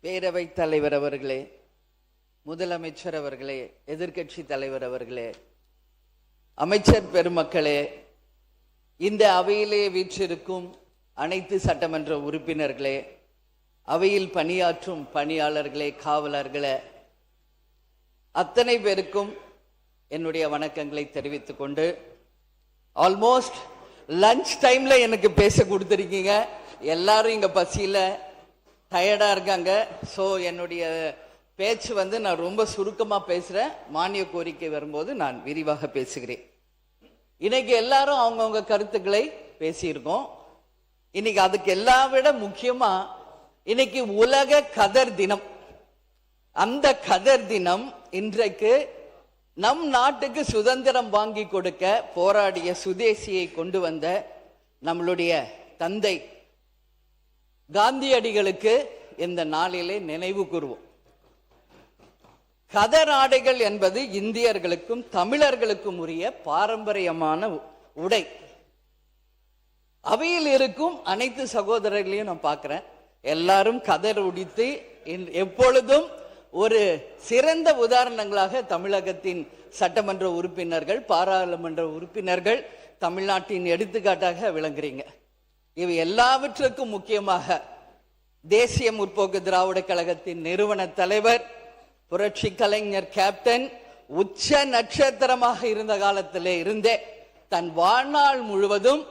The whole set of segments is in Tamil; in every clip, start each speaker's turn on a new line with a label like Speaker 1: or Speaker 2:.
Speaker 1: பேரவைத் தலைவர் அவர்களே, முதலமைச்சர் அவர்களே, எதிர்க்கட்சி தலைவர் அவர்களே, அமைச்சர் பெருமக்களே, இந்த அவையிலே வீற்றிருக்கும் அனைத்து சட்டமன்ற உறுப்பினர்களே, அவையில் பணியாற்றும் பணியாளர்களே, காவலர்களே, அத்தனை பேருக்கும் என்னுடைய வணக்கங்களை தெரிவித்துக் கொண்டு, ஆல்மோஸ்ட் லஞ்ச் டைம்ல எனக்கு பேச கொடுத்துருக்கீங்க. எல்லாரும் இங்க பசியில டயர்டா இருக்காங்க. ஸோ என்னுடைய பேச்சு நான் ரொம்ப சுருக்கமா பேசுறேன். மானிய கோரிக்கை வரும்போது நான் விரிவாக பேசுகிறேன். இன்னைக்கு எல்லாரும் அவங்கவுங்க கருத்துக்களை பேசியிருக்கோம். இன்னைக்கு அதுக்கு எல்லா விட முக்கியமா இன்னைக்கு உலக கதர் தினம். அந்த கதர் தினம் இன்றைக்கு நம் நாட்டுக்கு சுதந்திரம் வாங்கி கொடுக்க போராடிய சுதேசியை கொண்டு வந்த நம்மளுடைய தந்தை காந்தியடிகளுக்கு இந்த நாளிலே நினைவு கூறுவோம். கதர் ஆடைகள் என்பது இந்தியர்களுக்கும் தமிழர்களுக்கும் உரிய பாரம்பரியமான உடை. அவையில் இருக்கும் அனைத்து சகோதரர்களையும் நான் பார்க்கிறேன். எல்லாரும் கதர் உடித்து எப்பொழுதும் ஒரு சிறந்த உதாரணங்களாக தமிழகத்தின் சட்டமன்ற உறுப்பினர்கள், பாராளுமன்ற உறுப்பினர்கள் தமிழ்நாட்டின் எடுத்துக்காட்டாக விளங்குறீங்க. இவை எல்லாவற்றுக்கும் முக்கியமாக தேசிய முற்போக்கு திராவிட கழகத்தின் நிறுவன தலைவர் புரட்சி கலைஞர் கேப்டன் உச்ச நட்சத்திரமாக இருந்த காலத்திலே இருந்தே தன் வாழ்நாள் முழுவதும்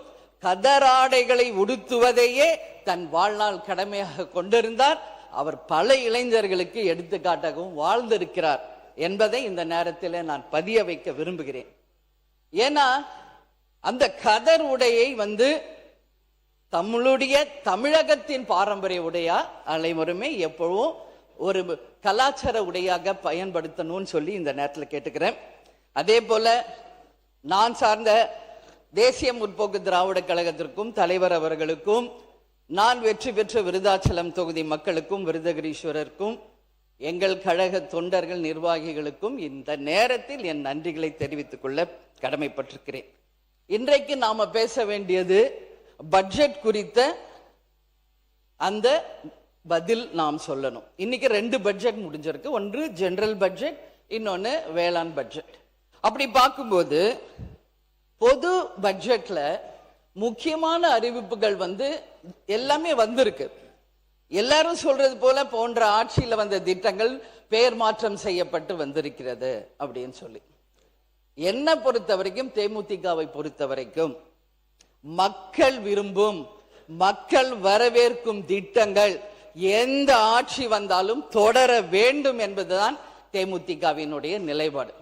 Speaker 1: கதராடைகளை உடுத்துவதையே தன் வாழ்நாள் கடமையாக கொண்டிருந்தார். அவர் பல இளைஞர்களுக்கு எடுத்துக்காட்டாகவும் வாழ்ந்திருக்கிறார் என்பதை இந்த நேரத்தில் நான் பதிய வைக்க விரும்புகிறேன். ஏன்னா அந்த கதர் உடையை தமிழுடைய தமிழகத்தின் பாரம்பரிய உடையா அனைவருமே எப்பவும் ஒரு கலாச்சார உடையாக பயன்படுத்தணும்னு சொல்லி இந்த நேரத்தில் கேட்டுக்கிறேன். அதே போல நான் சார்ந்த தேசிய முற்போக்கு திராவிட கழகத்திற்கும் தலைவர் அவர்களுக்கும், நான் வெற்றி பெற்ற விருதாச்சலம் தொகுதி மக்களுக்கும், விருதகிரீஸ்வரருக்கும், எங்கள் கழக தொண்டர்கள் நிர்வாகிகளுக்கும் இந்த நேரத்தில் என் நன்றிகளை தெரிவித்துக் கொள்ள கடமைப்பட்டிருக்கிறேன். இன்றைக்கு நாம பேச வேண்டியது பட்ஜெட் குறித்த அந்த பதில் நாம் சொல்லணும். இன்னைக்கு 2 பட்ஜெட் முடிஞ்சிருக்கு. ஒன்று ஜெனரல் பட்ஜெட், இன்னொன்னு வேளாண் பட்ஜெட். அப்படி பார்க்கும்போது பொது பட்ஜெட்ல முக்கியமான அறிவிப்புகள் எல்லாமே வந்திருக்கு. எல்லாரும் சொல்றது போல போன்ற ஆட்சியில வந்த திட்டங்கள் பெயர் மாற்றம் செய்யப்பட்டு வந்திருக்கிறது அப்படின்னு சொல்லி. என்ன பொறுத்த வரைக்கும், தேமுதிகவை பொறுத்த வரைக்கும் மக்கள் விரும்பும், மக்கள் வரவேற்கும் திட்டங்கள் எந்த ஆட்சி வந்தாலும் தொடர வேண்டும் என்பதுதான் தேமுதிகவினுடைய நிலைப்பாடு.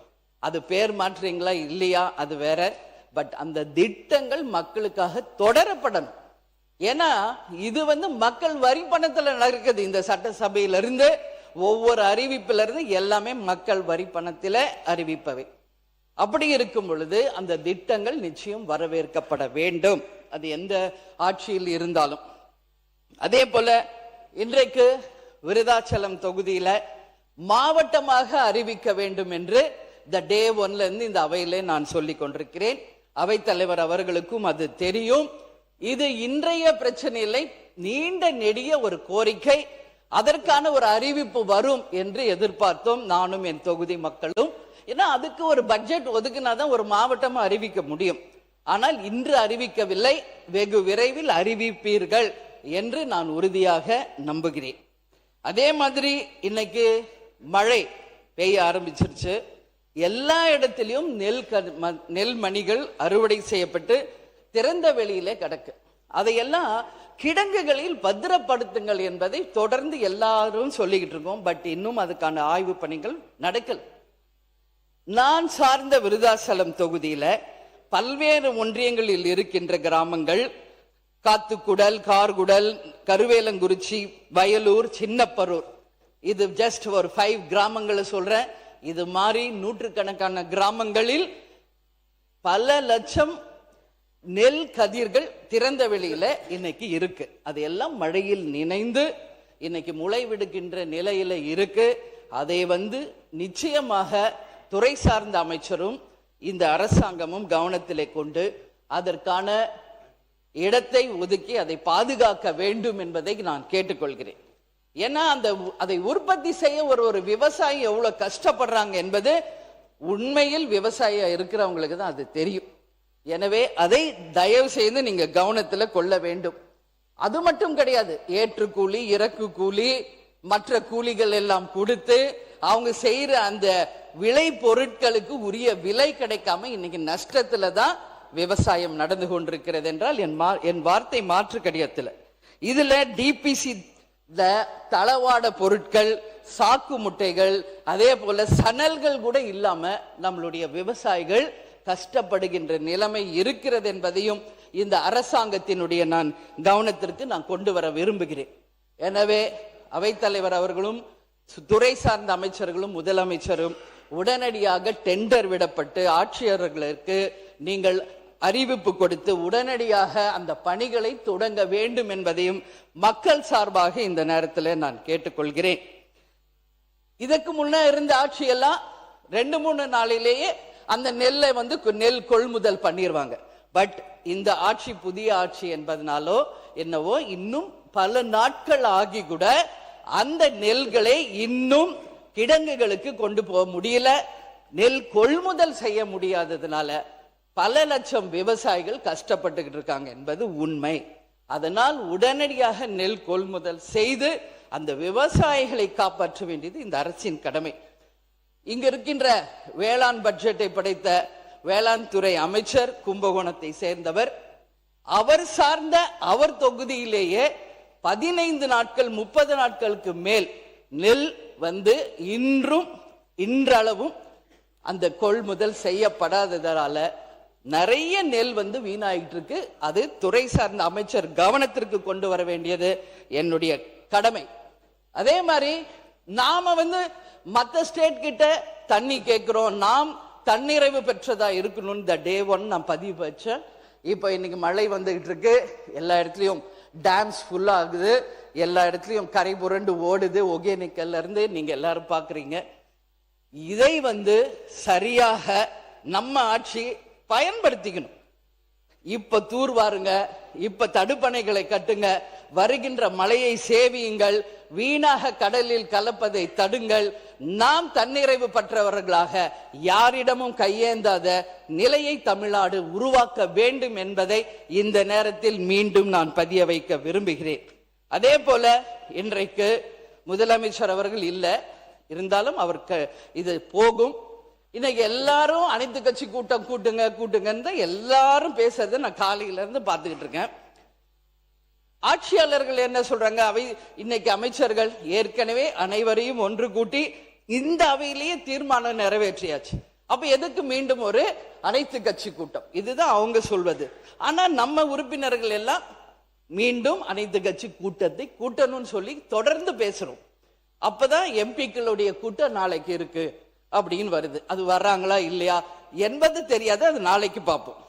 Speaker 1: அது பேர் மாற்றீங்களா இல்லையா அது வேற. பட் அந்த திட்டங்கள் மக்களுக்காக தொடரப்படணும். ஏன்னா இது மக்கள் வரி பணத்துல நடக்குது. இந்த சட்டசபையிலிருந்து ஒவ்வொரு அறிவிப்பிலிருந்து எல்லாமே மக்கள் வரி பணத்தில அறிவிப்பவை. அப்படி இருக்கும் பொழுது அந்த திட்டங்கள் நிச்சயம் வரவேற்கப்பட வேண்டும், அது எந்த ஆட்சியில் இருந்தாலும். அதே போல இன்றைக்கு விருதாச்சலம் தொகுதியில மாவட்டமாக அறிவிக்க வேண்டும் என்று இந்த டே 1ல இருந்து இந்த அவையிலே நான் சொல்லிக் கொண்டிருக்கிறேன். அவைத்தலைவர் அவர்களுக்கும் அது தெரியும். இது இன்றைய பிரச்சனை இல்லை, நீண்ட நெடிய ஒரு கோரிக்கை. அதற்கான ஒரு அறிவிப்பு வரும் என்று எதிர்பார்த்தோம், நானும் என் தொகுதி மக்களும். ஏன்னா அதுக்கு ஒரு பட்ஜெட் ஒதுக்குனாதான் ஒரு மாவட்டமா அறிவிக்க முடியும். ஆனால் இன்று அறிவிக்கவில்லை, வெகு விரைவில் அறிவிப்பீர்கள் என்று நான் உறுதியாக நம்புகிறேன். அதே மாதிரி இன்னைக்கு மழை பெய்ய ஆரம்பிச்சிருச்சு. எல்லா இடத்திலும் நெல் மணிகள் அறுவடை செய்யப்பட்டு திறந்த வெளியிலே கிடக்கு. அதையெல்லாம் கிடங்குகளில் பத்திரப்படுத்துங்கள் என்பதை தொடர்ந்து எல்லாரும் சொல்லிக்கிட்டு இருக்கோம். பட் இன்னும் அதுக்கான ஆய்வு பணிகள் நடக்கல. நான் சார்ந்த விருதாச்சலம் தொகுதியில பல்வேறு ஒன்றியங்களில் இருக்கின்ற கிராமங்கள் காத்துக்குடல், கார்குடல், கருவேலங்குறிச்சி, வயலூர், சின்னப்பரூர், இது ஜஸ்ட் ஒரு 5 கிராமங்களை சொல்றேன். இது மாதிரி நூற்றுக்கணக்கான கிராமங்களில் பல லட்சம் நெல் கதிர்கள் திறந்த வெளியில இன்னைக்கு இருக்கு. அதையெல்லாம் மழையில் நினைந்து இன்னைக்கு முளை விடுகின்ற நிலையில இருக்கு. அதை நிச்சயமாக துறை சார்ந்த அமைச்சரும் இந்த அரசாங்கமும் கவனத்திலே கொண்டு அதற்கான இடத்தை ஒதுக்கி அதை பாதுகாக்க வேண்டும் என்பதை நான் கேட்டுக்கொள்கிறேன். ஏன்னா அதை உற்பத்தி செய்ய ஒரு விவசாயி எவ்வளவு கஷ்டப்படுறாங்க என்பது உண்மையில் விவசாயம் இருக்கிறவங்களுக்கு தான் அது தெரியும். எனவே அதை தயவு செய்து நீங்க கவனத்துல கொள்ள வேண்டும். அது மட்டும் கிடையாது, ஏற்று கூலி, இறக்கு கூலி, மற்ற கூலிகள் எல்லாம் கொடுத்து அவங்க செய்யற அந்த விளை பொருட்களுக்கு உரிய விலை கிடைக்காம இன்னைக்கு நஷ்டத்துல தான் விவசாயம் நடந்து கொண்டிருக்கிறது என்றால் என் வார்த்தை மாற்று கிடையாது. இதுல டிபிசி தளவாட பொருட்கள், சாக்கு முட்டைகள், அதே போல சணல்கள் கூட இல்லாம நம்மளுடைய விவசாயிகள் கஷ்டப்படுகின்ற நிலைமை இருக்கிறது என்பதையும் இந்த அரசாங்கத்தினுடைய நான் கவனத்திற்கு நான் கொண்டு வர விரும்புகிறேன். எனவே அவைத்தலைவர் அவர்களும் துறை சார்ந்த அமைச்சர்களும் முதலமைச்சரும் உடனடியாக டெண்டர் விடப்பட்டு ஆட்சியர்களுக்கு நீங்கள் அறிவிப்பு கொடுத்து உடனடியாக அந்த பணிகளை தொடங்க வேண்டும் என்பதையும் மக்கள் சார்பாக இந்த நேரத்தில் நான் கேட்டுக்கொள்கிறேன். இதற்கு முன்ன இருந்த ஆட்சியெல்லாம் 2-3 நாளிலேயே அந்த நெல்லை நெல் கொள்முதல் பண்ணிடுவாங்க. பட் இந்த ஆட்சி புதிய ஆட்சி என்பதனாலோ என்னவோ இன்னும் பல நாட்கள் ஆகி கூட அந்த நெல்களை இன்னும் கிடங்குகளுக்கு கொண்டு போக முடியல. நெல் கொள்முதல் செய்ய முடியாததுனால பல லட்சம் விவசாயிகள் கஷ்டப்பட்டுக்கிட்டு இருக்காங்க என்பது உண்மை. அதனால் உடனடியாக நெல் கொள்முதல் செய்து அந்த விவசாயிகளை காப்பாற்ற வேண்டியது இந்த அரசின் கடமை. இங்க இருக்கின்ற வேளாண் பட்ஜெட்டை படைத்த வேளாண் துறை அமைச்சர் கும்பகோணத்தை சேர்ந்தவர். அவர் சார்ந்த அவர் தொகுதியிலேயே 15 நாட்கள் 30 நாட்களுக்கு மேல் நெல் இன்றளவும் அந்த கொள்முதல் செய்யப்படாததால நிறைய நெல் வீணாயிட்டு இருக்கு. அது துறை சார்ந்த அமைச்சர் கவனத்திற்கு கொண்டு வர வேண்டியது என்னுடைய கடமை. அதே மாதிரி நாம மற்ற ஸ்டேட் கிட்ட தண்ணி கேட்கிறோம், நாம் தன்னிறைவு பெற்றதா இருக்கணும். இந்த டே 1 நான் பதிவு வச்சேன். இப்ப இன்னைக்கு மழை வந்துகிட்டு இருக்கு, எல்லா இடத்துலயும் டேம்ஸ் ஃபுல் ஆகுது, எல்லா இடத்துலயும் கரை புரண்டு ஓடுது. ஒகேனக்கல்ல இருந்து நீங்க எல்லாரும் பாக்குறீங்க. இதை சரியாக நம்ம ஆட்சி பயன்படுத்திக்கணும். இப்ப தூர்வாருங்க, இப்ப தடுப்பணைகளை கட்டுங்க, வருகின்ற மழையை சேவியுங்கள், வீணாக கடலில் கலப்பதை தடுங்கள். நாம் தன்னிறைவு பெற்றவர்களாக யாரிடமும் கையேந்தாத நிலையை தமிழ்நாடு உருவாக்க வேண்டும் என்பதை இந்த நேரத்தில் மீண்டும் நான் பதிய வைக்க விரும்புகிறேன். அதே போல இன்றைக்கு முதலமைச்சர் அவர்கள் இல்லை, இருந்தாலும் அவருக்கு இது போகும். இன்னைக்கு எல்லாரும் அனைத்து கட்சி கூட்டம் கூட்டுங்க எல்லாரும் பேசுறதை நான் காலையில இருந்து பார்த்துக்கிட்டு இருக்கேன். ஆட்சியாளர்கள் என்ன சொல்றாங்க? அவை இன்னைக்கு அமைச்சர்கள் ஏற்கனவே அனைவரையும் ஒன்று கூட்டி இந்த அவையிலேயே தீர்மானம் நிறைவேற்றியாச்சு. அப்ப எதுக்கு மீண்டும் ஒரு அனைத்து கட்சி கூட்டம்? இதுதான் அவங்க சொல்வது. ஆனா நம்ம உறுப்பினர்கள் எல்லாம் மீண்டும் அனைத்து கட்சி கூட்டத்தை கூட்டணும்னு சொல்லி தொடர்ந்து பேசுறோம். அப்பதான் எம்பிக்களுடைய கூட்டம் நாளைக்கு இருக்கு அப்படின்னு வருது. அது வர்றாங்களா இல்லையா என்பது தெரியாது, அது நாளைக்கு பார்ப்போம்.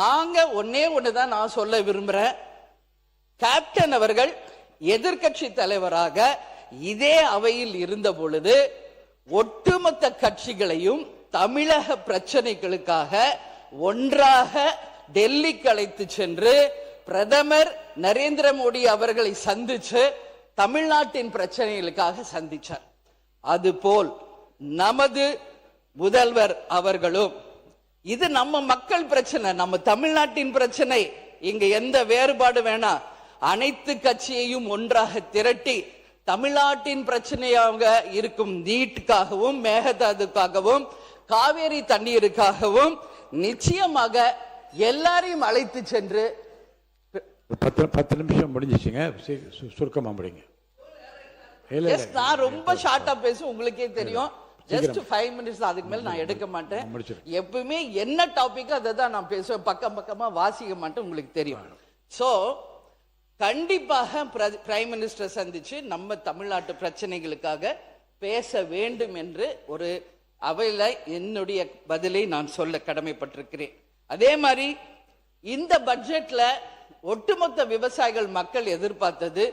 Speaker 1: நாங்க ஒண்ணுதான் நான் சொல்ல விரும்புறேன். கேப்டன் அவர்கள் எதிர்கட்சி தலைவராக இதே அவையில் இருந்த பொழுது ஒட்டுமொத்த கட்சிகளையும் தமிழக பிரச்சனைகளுக்காக ஒன்றாக டெல்லிக்கு அழைத்து சென்று பிரதமர் நரேந்திர மோடி அவர்களை சந்திச்சு தமிழ்நாட்டின் பிரச்சனைகளுக்காக சந்திச்சார். அதுபோல் நமது முதல்வர் அவர்களும் இது நம்ம மக்கள் பிரச்சனை, நம்ம தமிழ்நாட்டின் பிரச்சனை, இங்க எந்த வேறுபாடு வேணா, அனைத்து கட்சியையும் ஒன்றாக திரட்டி தமிழ்நாட்டின் பிரச்சனையாக இருக்கும் நீட்டுக்காகவும் மேகதாதுக்காகவும் காவேரி தண்ணீருக்காகவும் நிச்சயமாக எல்லாரையும் அழைத்து சென்று
Speaker 2: 10 நிமிஷம் முடிஞ்சிச்சுங்க, சுருக்கமா முடிங்க.
Speaker 1: நான் ரொம்ப ஷார்ட்டா பேசும், உங்களுக்கே தெரியும். ஜஸ்ட் 5 மினிட்ஸ், அதுக்கு மேல நான் எடுக்க மாட்டேன். எப்பவுமே என்ன டாபிக் அதை தான் நான் பேசுவேன், பக்கமா வாசிக்க மாட்டேன், உங்களுக்கு தெரியும். சோ கண்டிப்பாக பிரைம் மினிஸ்டர் சந்திச்சு நம்ம தமிழ்நாட்டு பிரச்சனைகளுக்காக பேச வேண்டும் என்று ஒரு அவையில என்னுடைய பதிலை நான் சொல்ல கடமைப்பட்டிருக்கிறேன். அதே மாதிரி இந்த பட்ஜெட்ல ஒட்டுமொத்த விவசாயிகள் மக்கள் எதிர்பார்த்தது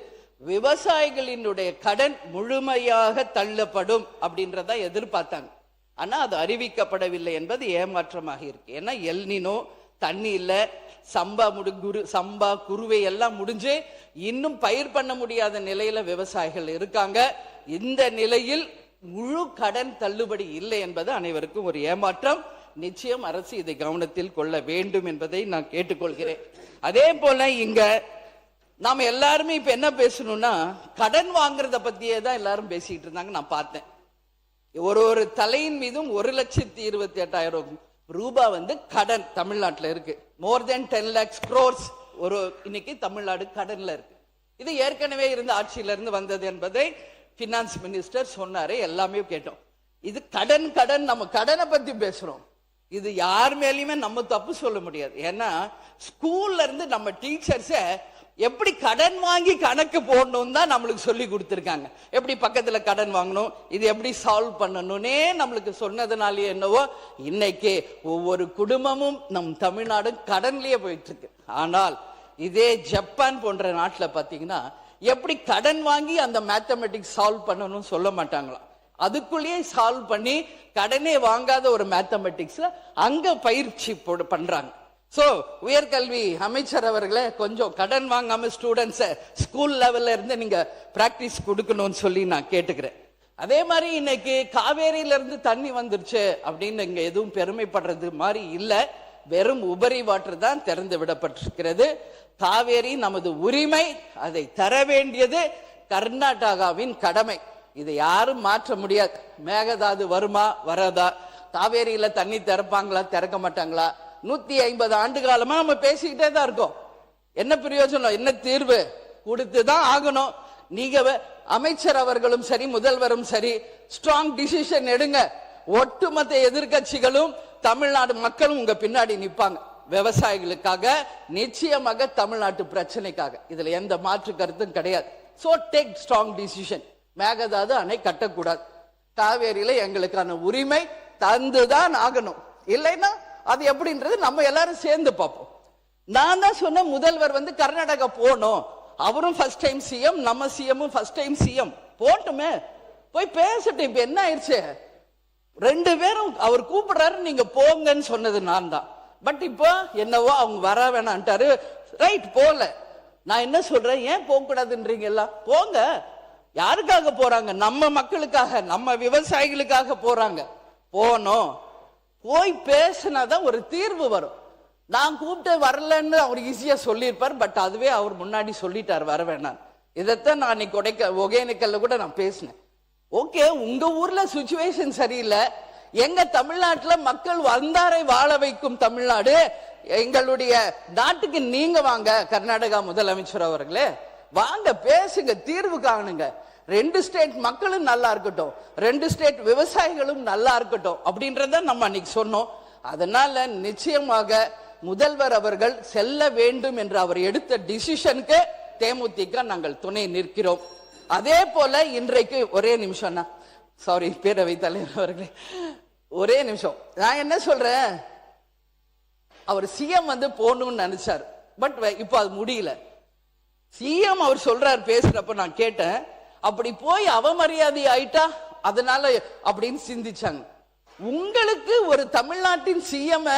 Speaker 1: விவசாயிகளினுடைய கடன் முழுமையாக தள்ளப்படும் அப்படின்றத எதிர்பார்த்தாங்க. ஆனா அது அறிவிக்கப்படவில்லை என்பது ஏமாற்றமாக இருக்கு. ஏன்னா எல்னினோ, தண்ணி இல்ல, சம்பா குருவை எல்லாம் முடிஞ்சு இன்னும் பயிர் பண்ண முடியாத நிலையில விவசாயிகள் இருக்காங்க. இந்த நிலையில் முழு கடன் தள்ளுபடி இல்லை என்பது அனைவருக்கும் ஒரு ஏமாற்றம். நிச்சயம் அரசு இதை கவனத்தில் கொள்ள வேண்டும் என்பதை நான் கேட்டுக்கொள்கிறேன். அதே போல இங்க நாம எல்லாருமே இப்ப என்ன பேசணும்னா, கடன் வாங்குறத பத்தியே தான் எல்லாரும் பேசிட்டு இருந்தாங்க. நான் பார்த்தேன், ஒரு தலையின் மீதும் 1,28,800 ரூபாய் கடன் தமிழ்நாட்டில் இருக்கு. மோர் தென் 10 lakhs crores இன்னைக்கு தமிழ்நாடு கடன்ல இருக்கு. இது ஏற்கனவே இருந்த ஆட்சியில இருந்து வந்தது என்பதை பினான்ஸ் மினிஸ்டர் சொன்னாரு, எல்லாமே கேட்டோம். இது கடன் நம்ம கடனை பத்தி பேசுறோம். இது யார் மேலேயுமே நம்ம தப்பு சொல்ல முடியாது. ஏன்னா ஸ்கூல்ல இருந்து நம்ம டீச்சர்ஸ எப்படி கடன் வாங்கி கணக்கு போடணும் தான் நம்மளுக்கு சொல்லி கொடுத்துருக்காங்க. எப்படி பக்கத்துல கடன் வாங்கணும், இது எப்படி சால்வ் பண்ணணும்னே நம்மளுக்கு சொன்னதுனாலே என்னவோ இன்னைக்கு ஒவ்வொரு குடும்பமும் நம் தமிழ்நாடு கடன்லயே போயிட்டு இருக்கு. ஆனால் இதே ஜப்பான் போன்ற நாட்டுல பாத்தீங்கன்னா எப்படி கடன் வாங்கி அந்த மேத்தமெட்டிக்ஸ் சால்வ் பண்ணணும்னு சொல்ல மாட்டாங்களாம். அதுக்குள்ளேயே சால்வ் பண்ணி கடனே வாங்காத ஒரு மேத்தமெட்டிக்ஸ்ல அங்க பயிற்சி பண்றாங்க. சோ உயர்கல்வி அமைச்சர் அவர்களே, கொஞ்சம் கடன் வாங்காம ஸ்டூடெண்ட்ஸ ஸ்கூல் லெவல்ல இருந்து நீங்க பிராக்டிஸ் கொடுக்கணும்னு சொல்லி நான் கேட்டுக்கிறேன். அதே மாதிரி இன்னைக்கு காவேரியில இருந்து தண்ணி வந்துருச்சு அப்படின்னு இங்க எதுவும் பெருமைப்படுறது மாதிரி இல்ல. வெறும் உபரி வாட்டர் தான் திறந்து விடப்பட்டிருக்கிறது. காவேரி நமது உரிமை, அதை தர வேண்டியது கர்நாடகாவின் கடமை. இதை யாரும் மாற்ற முடியாது. மேகதாது வருமா வராதா, காவேரியில தண்ணி திறப்பாங்களா திறக்க மாட்டாங்களா, 150 ஆண்டு காலமா நம்ம பேசிக்கிட்டே தான் இருக்கோம். என்ன பிரயோஜனம், என்ன தீர்வு? கொடுத்துதான் ஆகணும். நீங்க அமைச்சர் அவர்களும் சரி, முதல்வரும் சரி, ஸ்ட்ராங் டிசிஷன் எடுங்க. ஒட்டுமொத்த எதிர்கட்சிகளும் தமிழ்நாடு மக்களும் உங்க பின்னாடி நிப்பாங்க. விவசாயிகளுக்காக, நிச்சயமாக தமிழ்நாட்டு பிரச்சனைக்காக. இதுல எந்த மாற்று கருத்தும் கிடையாது. So take strong decision. Mekedatu அணை கட்டக்கூடாது. காவேரியில எங்களுக்கான உரிமை தந்துதான் ஆகணும். இல்லைன்னா அது எப்படின்றது நம்ம எல்லாரும் சேர்ந்து பார்ப்போம். நான் தான் சொன்ன முதல்வர் கர்நாடகா போனோம். அவரும் ஃபர்ஸ்ட் டைம் சிஎம், நம்ம சிஎம்மும் ஃபர்ஸ்ட் டைம் சிஎம். போட்டுமே, போய் பேசட்டும். இப்ப என்ன ஆயிடுச்சு, 2 பேரும் அவர் கூப்பிடுறாரு, நீங்க போங்கன்னு சொன்னது நான் தான். பட் இப்போ என்னவோ அவங்க வர வேணான்ட்டாரு. ரைட், போல. நான் என்ன சொல்றேன், ஏன் போக கூடாதுன்றீங்க? எல்லாம் போங்க. யாருக்காக போறாங்க? நம்ம மக்களுக்காக, நம்ம விவசாயிகளுக்காக போறாங்க. போனோம், போய் பேசினாதான் ஒரு தீர்வு வரும். நான் கூப்பிட்டு வரலன்னு அவர் ஈஸியா சொல்லியிருப்பார். பட் அதுவே அவர் முன்னாடி சொல்லிட்டார் வர வேணாம். இதைத்தான் நான் இன்னைக்கு ஒகேனக்கல்ல கூட நான் பேசினேன். ஓகே, உங்க ஊர்ல சுச்சுவேஷன் சரியில்லை. எங்க தமிழ்நாட்டுல மக்கள் வந்தாரை வாழ வைக்கும் தமிழ்நாடு. எங்களுடைய நாட்டுக்கு நீங்க வாங்க, கர்நாடகா முதலமைச்சர் அவர்களே, வாங்க பேசுங்க, தீர்வு காணுங்க. 2 ஸ்டேட் மக்களும் நல்லா இருக்கட்டும், 2 ஸ்டேட் விவசாயிகளும் நல்லா இருக்கட்டும் அப்படின்றத நம்ம அன்னைக்கு சொன்னோம். அதனால நிச்சயமாக முதல்வர் அவர்கள் செல்ல வேண்டும் என்று அவர் எடுத்த டிசிஷனுக்கு தேமுதிக நாங்கள் துணை நிற்கிறோம். அதே போல இன்றைக்கு ஒரே நிமிஷம், சாரி பேரவைத் தலைவர் அவர்களே, ஒரே நிமிஷம். நான் என்ன சொல்றேன், அவர் சிஎம் போகணும்னு நினைச்சார். பட் இப்போ அது முடியல. சிஎம் அவர் சொல்றார், பேசுறப்ப நான் கேட்டேன், அப்படி போய் அவமரியாதை ஆயிட்டா அதனால அப்படின்னு சிந்திச்சாங்க. உங்களுக்கு ஒரு தமிழ்நாட்டின் சிஎம்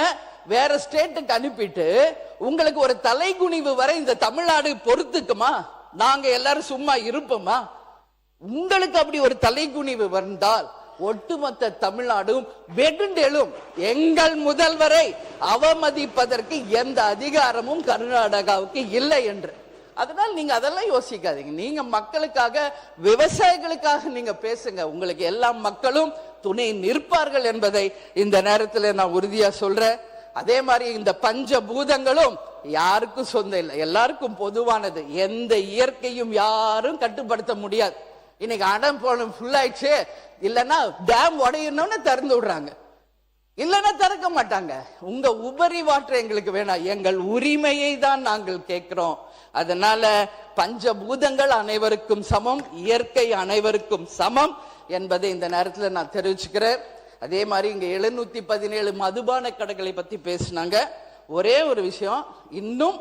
Speaker 1: வேற ஸ்டேட்டுக்கு அனுப்பிட்டு உங்களுக்கு ஒரு தலைகுனிவு வரை இந்த தமிழ்நாடு பொறுத்துக்குமா? நாங்க எல்லாரும் சும்மா இருப்போமா? உங்களுக்கு அப்படி ஒரு தலைகுனிவு வந்தால் ஒட்டுமொத்த தமிழ்நாடும் வெகுண்டெழும். எங்கள் முதல்வரை அவமதிப்பதற்கு எந்த அதிகாரமும் கர்நாடகாவுக்கு இல்லை என்று. அதனால் நீங்க அதெல்லாம் யோசிக்காதீங்க. நீங்க மக்களுக்காக, விவசாயிகளுக்காக நீங்க பேசுங்க. உங்களுக்கு எல்லா மக்களும் துணை நிற்பார்கள் என்பதை இந்த நேரத்தில் நான் உறுதியா சொல்றேன். அதே மாதிரி இந்த பஞ்சபூதங்களும் யாருக்கும் சொந்தம் இல்லை, எல்லாருக்கும் பொதுவானது. எந்த இயற்கையும் யாரும் கட்டுப்படுத்த முடியாது. இன்னைக்கு அடம் போன ஃபுல் ஆயிடுச்சு, இல்லைன்னா டேம் உடையணும்னு திறந்து விடுறாங்க, இல்லைன்னா திறக்க மாட்டாங்க. உங்க உபரி வாட்டர் எங்களுக்கு வேணாம், எங்கள் உரிமையை தான் நாங்கள் கேட்கிறோம். அதனால பஞ்சபூதங்கள் அனைவருக்கும் சமம், இயற்கை அனைவருக்கும் சமம் என்பதை இந்த நேரத்தில் நான் தெரிவிச்சுக்கிறேன். அதே மாதிரி இங்க 717 மதுபான கடைகளை பத்தி பேசினாங்க. ஒரே ஒரு விஷயம், இன்னும்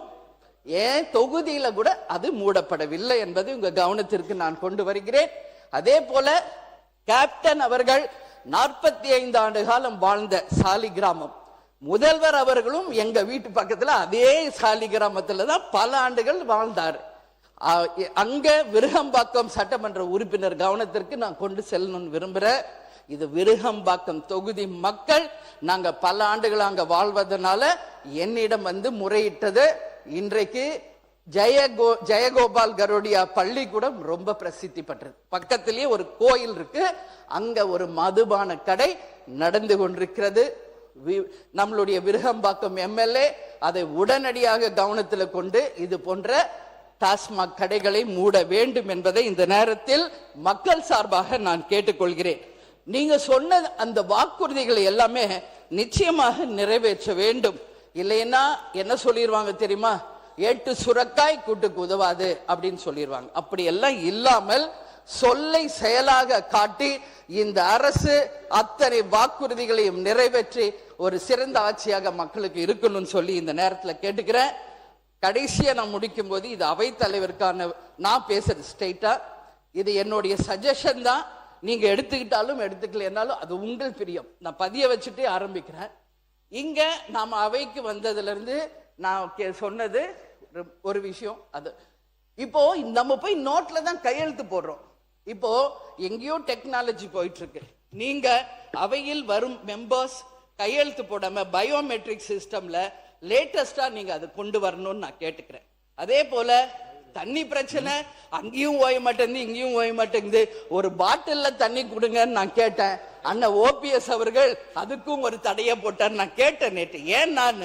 Speaker 1: ஏன் தொகுதியில கூட அது மூடப்படவில்லை என்பதை உங்க கவனத்திற்கு நான் கொண்டு வருகிறேன். அதே போல கேப்டன் அவர்கள் 45 ஆண்டு காலம் வாழ்ந்த சாலி கிராமம், முதல்வர் அவர்களும் எங்க வீட்டு பக்கத்துல அதே சாலி கிராமத்துல தான் பல ஆண்டுகள் வாழ்ந்தார். அங்க விருகம்பாக்கம் சட்டமன்ற உறுப்பினர் கவனத்திற்கு நான் கொண்டு செல்லணும்னு விரும்புறேன். இது விருகம்பாக்கம் தொகுதி மக்கள் நாங்க பல ஆண்டுகள் அங்க வாழ்வதனால என்னிடம் வந்து முறையிட்டது. இன்றைக்கு ஜெயகோபால் கரோடியா பள்ளிக்கூடம் ரொம்ப பிரசித்தி பெற்றது. பக்கத்திலேயே ஒரு கோயில் இருக்கு, அங்க ஒரு மதுபான கடை நடந்து கொண்டிருக்கிறது. நம்மளுடைய விருகம்பாக்கம் எம்எல்ஏ அதை உடனடியாக கவனத்தில் கொண்டு இது போன்ற டாஸ்மாக் கடைகளை மூட வேண்டும் என்பதை இந்த நேரத்தில் மக்கள் சார்பாக நான் கேட்டுக்கொள்கிறேன். நீங்க சொன்ன அந்த வாக்குறுதிகளை எல்லாமே நிச்சயமாக நிறைவேற்ற வேண்டும். இல்லைன்னா என்ன சொல்லிடுவாங்க தெரியுமா, ஏட்டு சுரக்காய் கூட்டுக்கு உதவாது அப்படின்னு சொல்லிடுவாங்க. அப்படி எல்லாம் இல்லாமல் சொல்லை செயலாக காட்டி இந்த அரசு அத்தனை வாக்குறுதிகளையும் நிறைவேற்றி ஒரு சிறந்த ஆட்சியாக மக்களுக்கு இருக்கணும்னு சொல்லி இந்த நேரத்தில் கேட்டுக்கிறேன். கடைசியா நான் முடிக்கும் போது இது அவைத்தலைவருக்கான நான் பேசுறது ஸ்ட்ரெயிட்டா, இது என்னுடைய சஜஷன் தான். நீங்க எடுத்துக்கிட்டாலும் எடுத்துக்கலனாலும் அது உங்கள் பிரியம். நான் பதிய வச்சுட்டு ஆரம்பிக்கிறேன். இங்க நாம அவைக்கு வந்ததுல இருந்து நான் சொன்னது ஒரு விஷயம். அது இப்போ நம்ம போய் நோட்ல தான் கையெழுத்து போடுறோம். இப்போ எங்கேயோ டெக்னாலஜி போயிட்டு இருக்கு. நீங்க அவையில் வரும் மெம்பர்ஸ் கையெழுத்து போடாம பயோமெட்ரிக் சிஸ்டம்ல லேட்டஸ்டா நீங்க அதை கொண்டு வரணும்னு நான் கேட்டுக்கிறேன். அதே போல தண்ணி பிரச்சனை அங்கேயும் ஓய மாட்டேங்குது, இங்கேயும் ஓய மாட்டேங்குது. ஒரு பாட்டில்ல தண்ணி கொடுங்கன்னு நான் கேட்டேன். அண்ணன் ஓபிஎஸ் அவர்கள் அதுக்கும் ஒரு தடையை போட்டார். நான் கேட்டேன் நேற்று, ஏன் நான்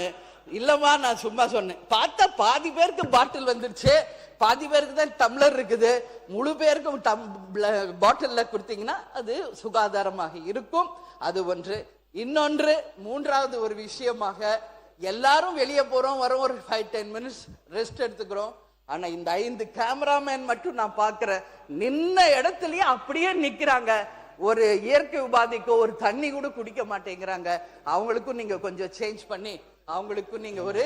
Speaker 1: இல்லமா நான் சும்மா சொன்னேன். பார்த்தா பாதி பேருக்கு பாட்டில் வந்துருச்சு, பாதி பேருக்கு தான் டம்ளர் இருக்குது. முழு பேருக்கும் பாட்டில்ல கொடுத்தீங்கன்னா அது சுகாதாரமாக இருக்கும். அது ஒன்று. இன்னொன்று, மூன்றாவது ஒரு விஷயமாக, எல்லாரும் வெளியே போறோம் வரோம், ஒரு 5-10 மினிட்ஸ் ரெஸ்ட் எடுத்துக்கிறோம். ஆனா இந்த 5 கேமராமேன் மட்டும் நான் பாக்குறேன், நின்ன இடத்துலயே அப்படியே நிக்கிறாங்க. ஒரு இயற்கை உபாதைக்கோ ஒரு தண்ணி கூட குடிக்க மாட்டேங்கிறாங்க. அவங்களுக்கும் நீங்க கொஞ்சம் சேஞ்ச் பண்ணி அவங்களுக்கும் நீங்க ஒரு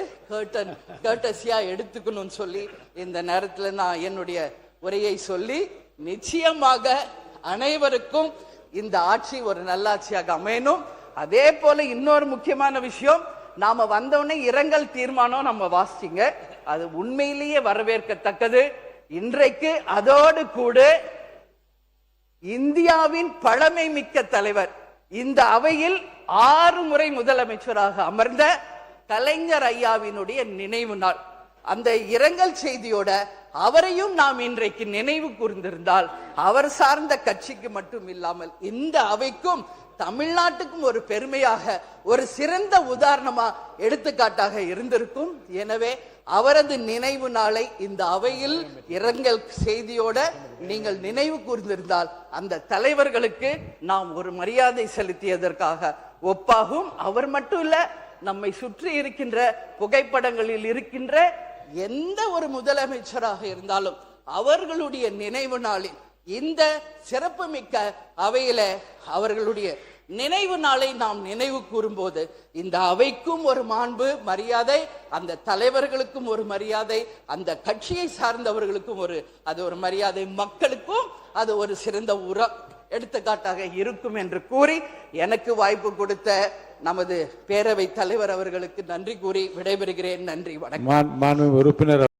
Speaker 1: கர்ட்டசியா எடுத்துக்கணும்னு சொல்லி இந்த நேரத்துல நான் என்னுடைய உரையை சொல்லி, நிச்சயமாக அனைவருக்கும் இந்த ஆட்சி ஒரு நல்லாட்சியாக அமையணும். அதே போல இன்னொரு முக்கியமான விஷயம், நாம வந்தவுடனே இரங்கல் தீர்மானம் நம்ம வாசிங்க, அது உண்மையிலேயே வரவேற்கத்தக்கது. இன்றைக்கு அதோடு கூட இந்தியாவின் பழமை மிக்க தலைவர், இந்த அவையில் 6 முறை முதலமைச்சராக அமர்ந்த கலைஞர் ஐயாவினுடைய நினைவு நாள். அந்த இரங்கல் செய்தியோட அவரையும் நாம் இன்றைக்கு நினைவு கூர்ந்திருந்தால், அவர் சார்ந்த கட்சிக்கு மட்டும் இல்லாமல் இந்த அவைக்கும் தமிழ்நாட்டுக்கும் ஒரு பெருமையாக, ஒரு சிறந்த உதாரணமா எடுத்துக்காட்டாக இருந்திருக்கும். எனவே அவரது நினைவு நாளை இந்த அவையில் இரங்கல் செய்தியோட நீங்கள் நினைவு கூர்ந்திருந்தால் அந்த தலைவர்களுக்கு நாம் ஒரு மரியாதை செலுத்தியதற்காக ஒப்பாகும். அவர் மட்டும் இல்ல, நம்மை சுற்றி இருக்கின்ற புகைப்படங்களில் இருக்கின்ற எந்த ஒரு முதலமைச்சராக இருந்தாலும் அவர்களுடைய நினைவு நாளில் இந்த சிறப்புமிக்க அவையில அவர்களுடைய நினைவு நாளை நாம் நினைவு கூறும்போது இந்த அவைக்கும் ஒரு மாண்பு, மரியாதை, அந்த தலைவர்களுக்கும் ஒரு மரியாதை, அந்த கட்சியை சார்ந்தவர்களுக்கும் அது ஒரு மரியாதை, மக்களுக்கும் அது ஒரு சிறந்த எடுத்துக்காட்டாக இருக்கும் என்று கூறி, எனக்கு வாய்ப்பு கொடுத்த நமது பேரவை தலைவர் அவர்களுக்கு நன்றி கூறி விடைபெறுகிறேன். நன்றி, வணக்கம்.
Speaker 2: உறுப்பினர்